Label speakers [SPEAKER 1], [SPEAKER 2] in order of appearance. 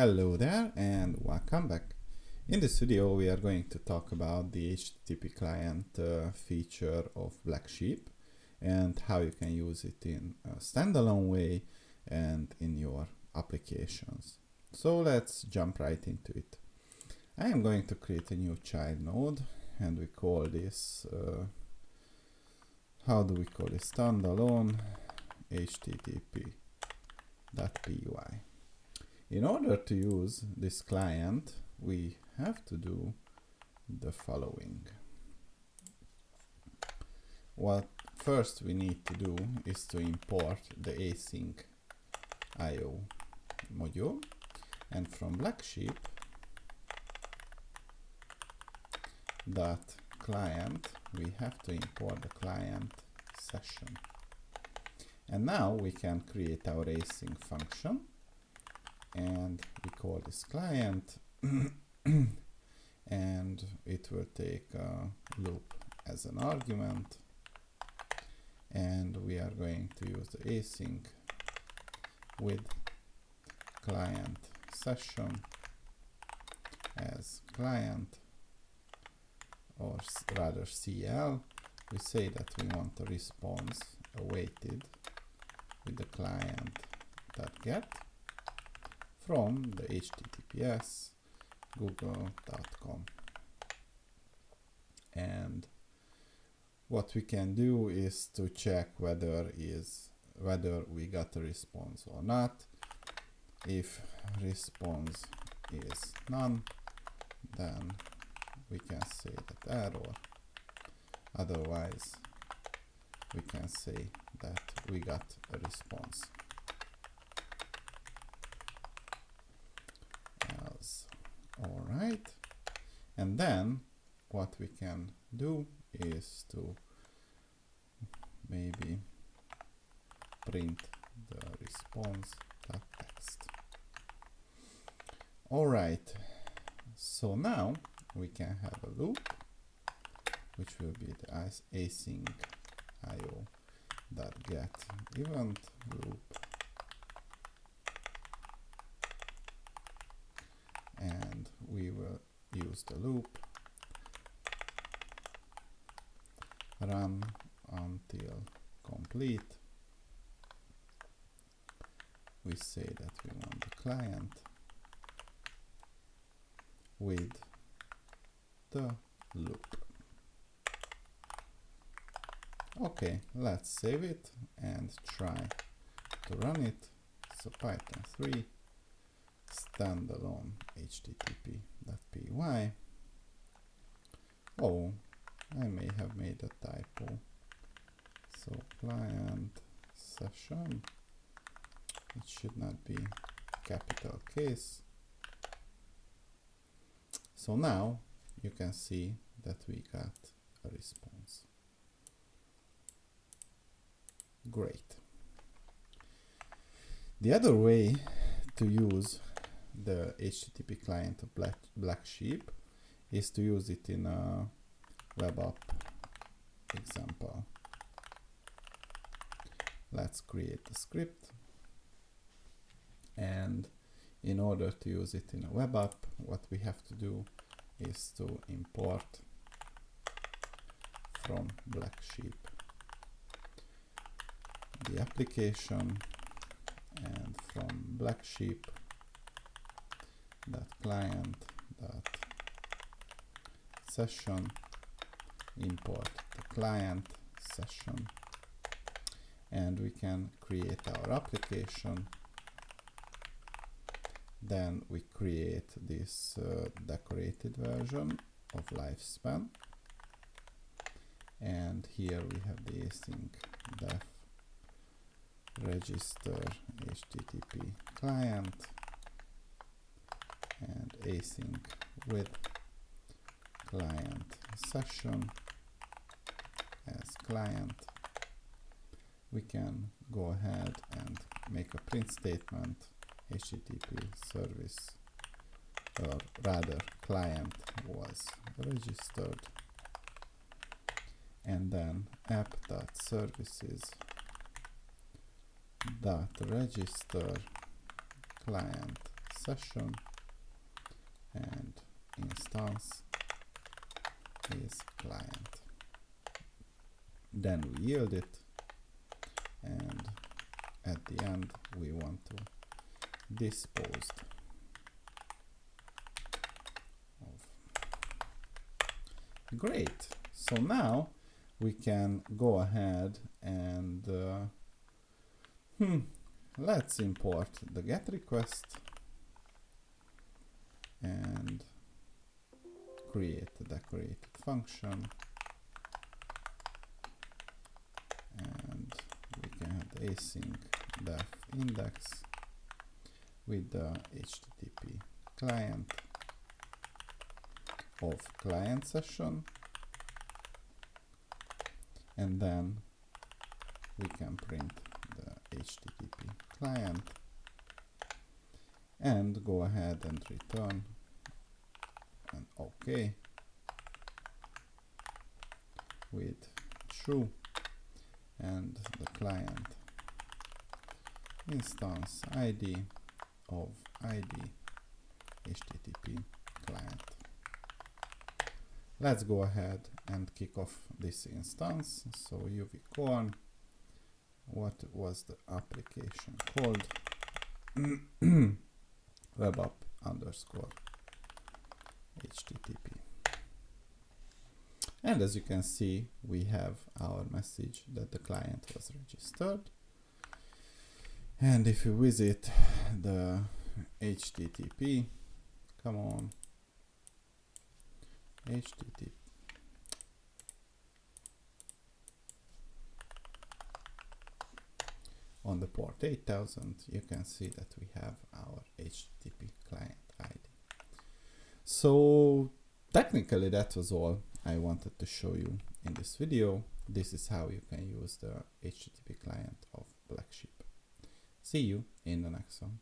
[SPEAKER 1] Hello there and welcome back. In this video we are going to talk about the HTTP client feature of BlackSheep and how you can use it in a standalone way and in your applications. So let's jump right into it. I am going to create a new child node and we call this, how do we call it? Standalone http.py. In order to use this client, we have to do the following. What first we need to do is to import the async IO module, and from BlackSheep .client we have to import the client session. And now we can create our async function. And we call this client and it will take a loop as an argument, and we are going to use the async with client session as client, or rather CL. We say that we want a response awaited with the client.get from the https google.com. And what we can do is to check whether we got a response or not. If response is none, then we can say that error. Otherwise, we can say that we got a response. Alright, and then what we can do is to maybe print the response.text. Alright, so now we can have a loop which will be the async io.get event loop, and we will use the loop run until complete. We say that we want the client with the loop. Okay, let's save it and try to run it. So Python 3 standalone http.py. Oh, I may have made a typo. So client session, it should not be capital case. So now you can see that we got a response. Great. The other way to use the HTTP client of BlackSheep is to use it in a web app example. Let's create a script, and in order to use it in a web app, what we have to do is to import from BlackSheep the application, and from BlackSheep client.session import the client session, and we can create our application. Then we create this decorated version of lifespan, and here we have the async def register http client and async with client session as client. We can go ahead and make a print statement http service, or rather client was registered, and then app.services.register client session, and instance is client. Then we yield it, and at the end we want to dispose of. Great. So now we can go ahead and let's import the GET request and create a decorated function, and we can have the async def index with the HTTP client of client session, and then we can print the HTTP client and go ahead and return an OK with true, and the client instance ID of ID HTTP client. Let's go ahead and kick off this instance. So UV-corn, what was the application called? Webapp underscore HTTP. And as you can see, we have our message that the client was registered. And if you visit the HTTP, come on, HTTP, on the port 8000, you can see that we have our HTTP client ID. So technically that was all I wanted to show you in this video. This is how you can use the HTTP client of BlackSheep. See you in the next one.